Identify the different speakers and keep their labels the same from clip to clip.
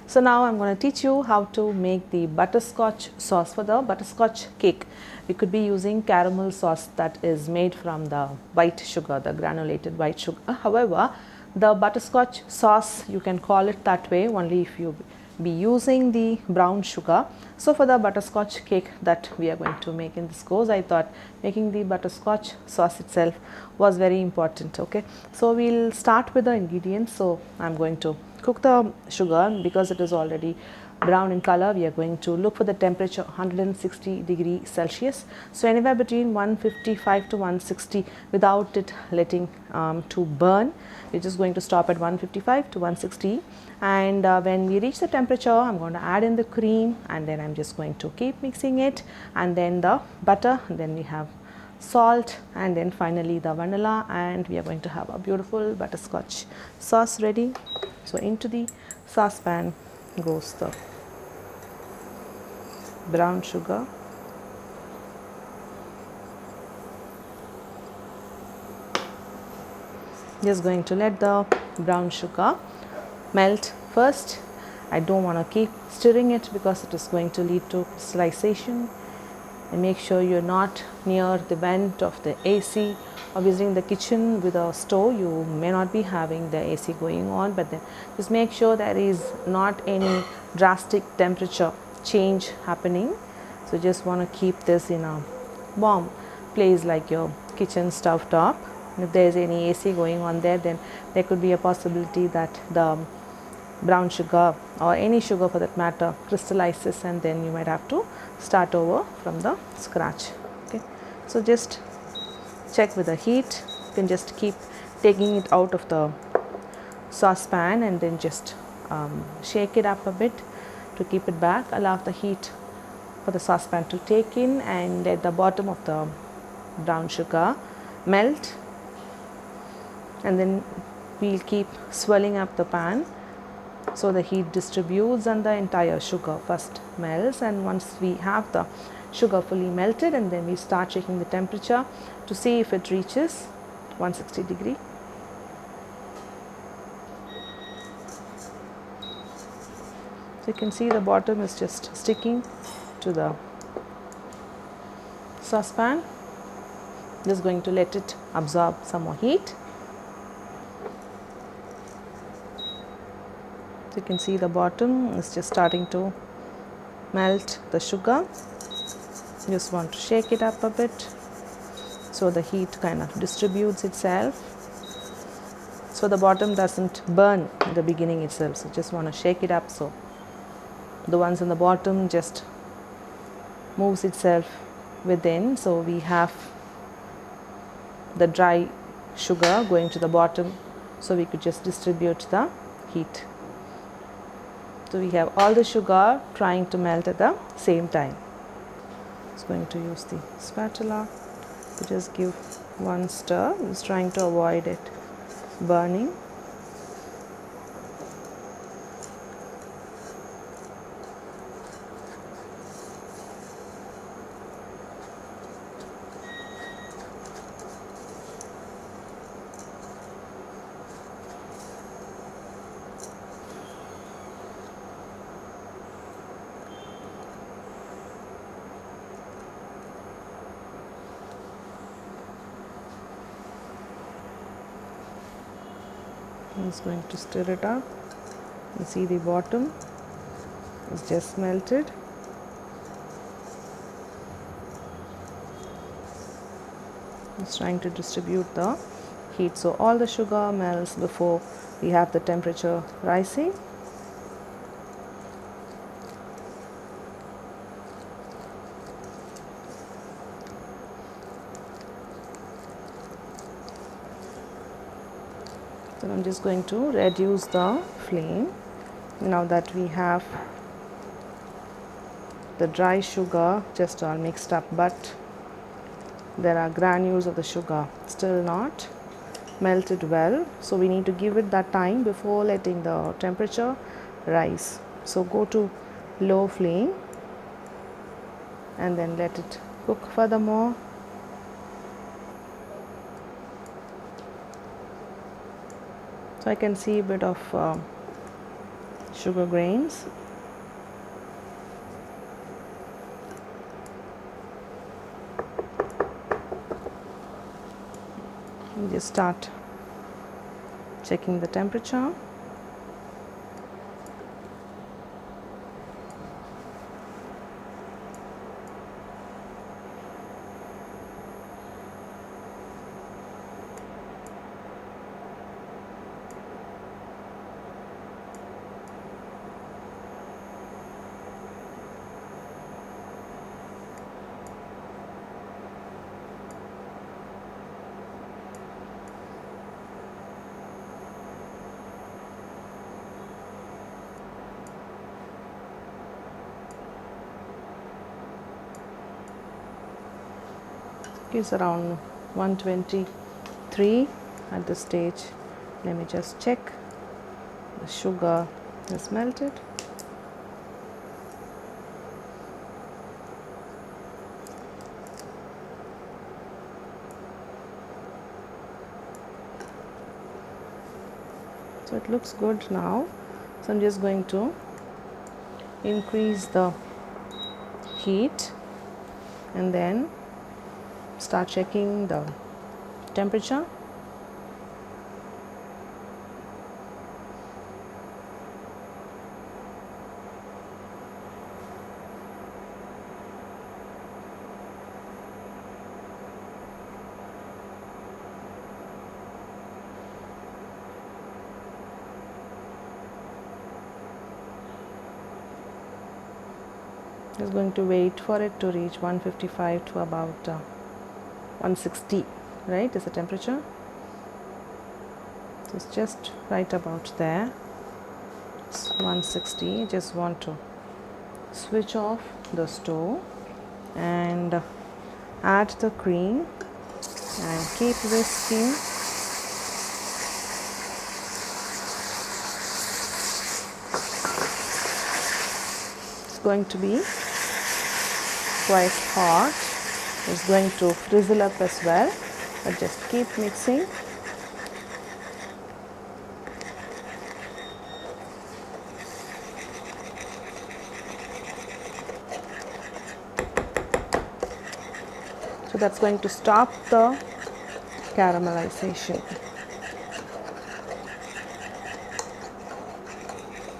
Speaker 1: So now I'm going to teach you how to make the butterscotch sauce for the butterscotch cake. You could be using caramel sauce that is made from the white sugar, the granulated white sugar. However, the butterscotch sauce, you can call it that way only if you be using the brown sugar. So for the butterscotch cake that we are going to make in this course, I thought making the butterscotch sauce itself was very important. Okay, so we'll start with the ingredients. So I'm going to cook the sugar. Because it is already brown in color, we are going to look for the temperature 160 degree Celsius, so anywhere between 155 to 160 without it letting to burn. We're just going to stop at 155 to 160, and when we reach the temperature, I'm going to add in the cream, and then I'm just going to keep mixing it, and then the butter, and then we have salt, and then finally the vanilla, and we are going to have a beautiful butterscotch sauce ready. So into the saucepan goes the brown sugar, just going to let the brown sugar melt first. I don't want to keep stirring it because it is going to lead to crystallization. And make sure you're not near the vent of the AC. Obviously in the kitchen with a stove you may not be having the AC going on, but then just make sure there is not any drastic temperature change happening. So just want to keep this in a warm place like your kitchen stove top. If there is any AC going on there, then there could be a possibility that the brown sugar or any sugar for that matter crystallizes, and then you might have to start over from the scratch. Okay, so just check with the heat. You can just keep taking it out of the saucepan and then just shake it up a bit to keep it back. Allow the heat for the saucepan to take in, and at the bottom of the brown sugar melt, and then we'll keep swelling up the pan so the heat distributes and the entire sugar first melts. And once we have the sugar fully melted, and then we start checking the temperature to see if it reaches 160 degree. So you can see the bottom is just sticking to the saucepan. Just going to let it absorb some more heat. You can see the bottom is just starting to melt the sugar. Just want to shake it up a bit so the heat kind of distributes itself, so the bottom doesn't burn in the beginning itself. So just want to shake it up so the ones in the bottom just moves itself within. So we have the dry sugar going to the bottom, so we could just distribute the heat. So we have all the sugar trying to melt at the same time. Just going to use the spatula to just give one stir. Just trying to avoid it burning. I'm just going to stir it up. You see the bottom is just melted. Just trying to distribute the heat so all the sugar melts before we have the temperature rising. So I'm just going to reduce the flame now that we have the dry sugar just all mixed up, but there are granules of the sugar still not melted well, so we need to give it that time before letting the temperature rise. So go to low flame and then let it cook furthermore. So I can see a bit of sugar grains. You just start checking the temperature. It's around 123 at this stage. Let me just check. The sugar is melted. So it looks good now. So I'm just going to increase the heat and then start checking the temperature. Just going to wait for it to reach 155 to about 160, right, is the temperature. So it's just right about there. It's 160. Just want to switch off the stove and add the cream and keep whisking. It's going to be quite hot. It's going to frizzle up as well, but just keep mixing. So that's going to stop the caramelization.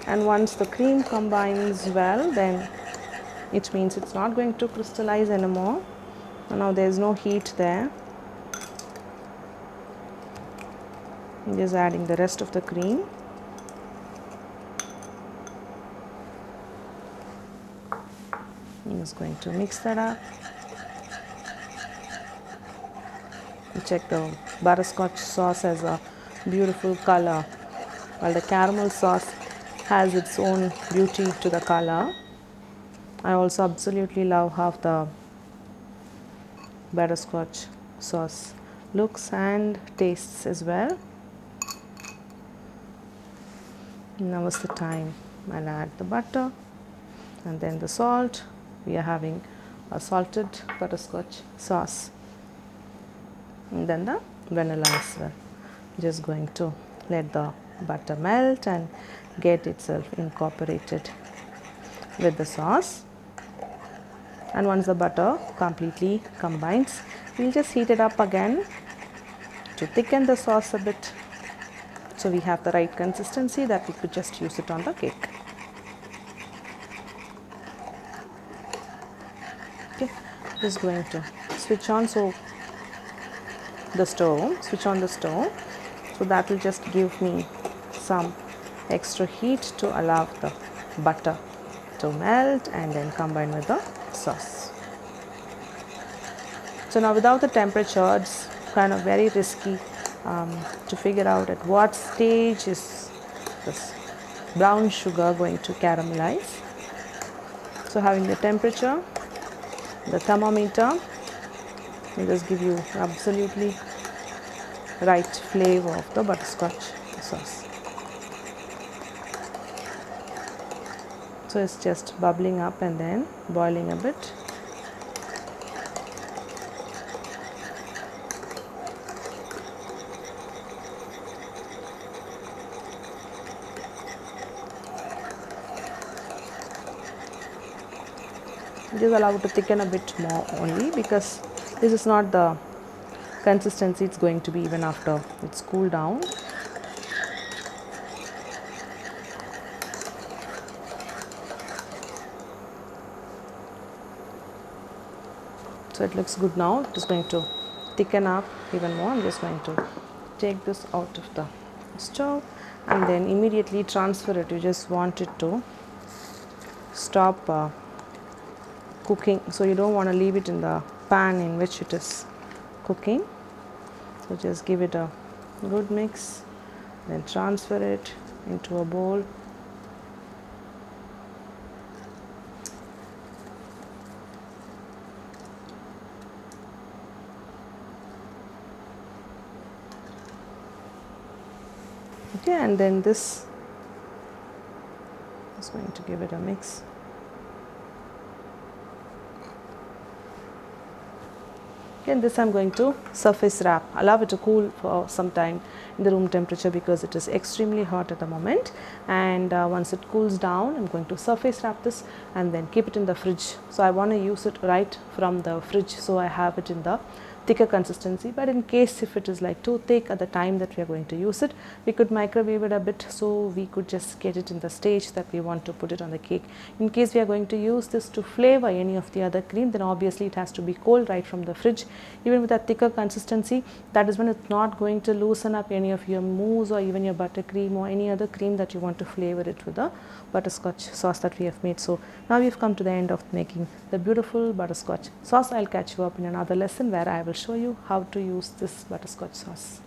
Speaker 1: And once the cream combines well, then it means it's not going to crystallize anymore. Now there's no heat there. I'm just adding the rest of the cream. I'm just going to mix that up. You check the butterscotch sauce has a beautiful color, while the caramel sauce has its own beauty to the color. I also absolutely love how the butterscotch sauce looks and tastes as well. Now is the time I'll add the butter and then the salt. We are having a salted butterscotch sauce, and then the vanilla as well. Just going to let the butter melt and get itself incorporated with the sauce. And once the butter completely combines, we'll just heat it up again to thicken the sauce a bit, so we have the right consistency that we could just use it on the cake. Okay, just going to switch on the stove, so that will just give me some extra heat to allow the butter to melt and then combine with the sauce. So now without the temperature, it's kind of very risky to figure out at what stage is this brown sugar going to caramelize. So having the temperature, the thermometer will just give you absolutely right flavor of the butterscotch sauce. So it's just bubbling up and then boiling a bit. Just allow it to thicken a bit more only, because this is not the consistency it's going to be even after it's cooled down. So it looks good now. It is going to thicken up even more. I'm just going to take this out of the stove and then immediately transfer it. You just want it to stop cooking, so you don't want to leave it in the pan in which it is cooking. So just give it a good mix, then transfer it into a bowl. Okay, and then this is going to give it a mix. And this I'm going to surface wrap. Allow it to cool for some time in the room temperature, because it is extremely hot at the moment. And once it cools down, I'm going to surface wrap this and then keep it in the fridge. So I want to use it right from the fridge, so I have it in the thicker consistency. But in case if it is like too thick at the time that we are going to use it, we could microwave it a bit, so we could just get it in the stage that we want to put it on the cake. In case we are going to use this to flavor any of the other cream, then obviously it has to be cold right from the fridge. Even with a thicker consistency, that is when it's not going to loosen up any of your mousse or even your buttercream or any other cream that you want to flavor it with the butterscotch sauce that we have made. So now we've come to the end of making the beautiful butterscotch sauce. I'll catch you up in another lesson where I will show you how to use this butterscotch sauce.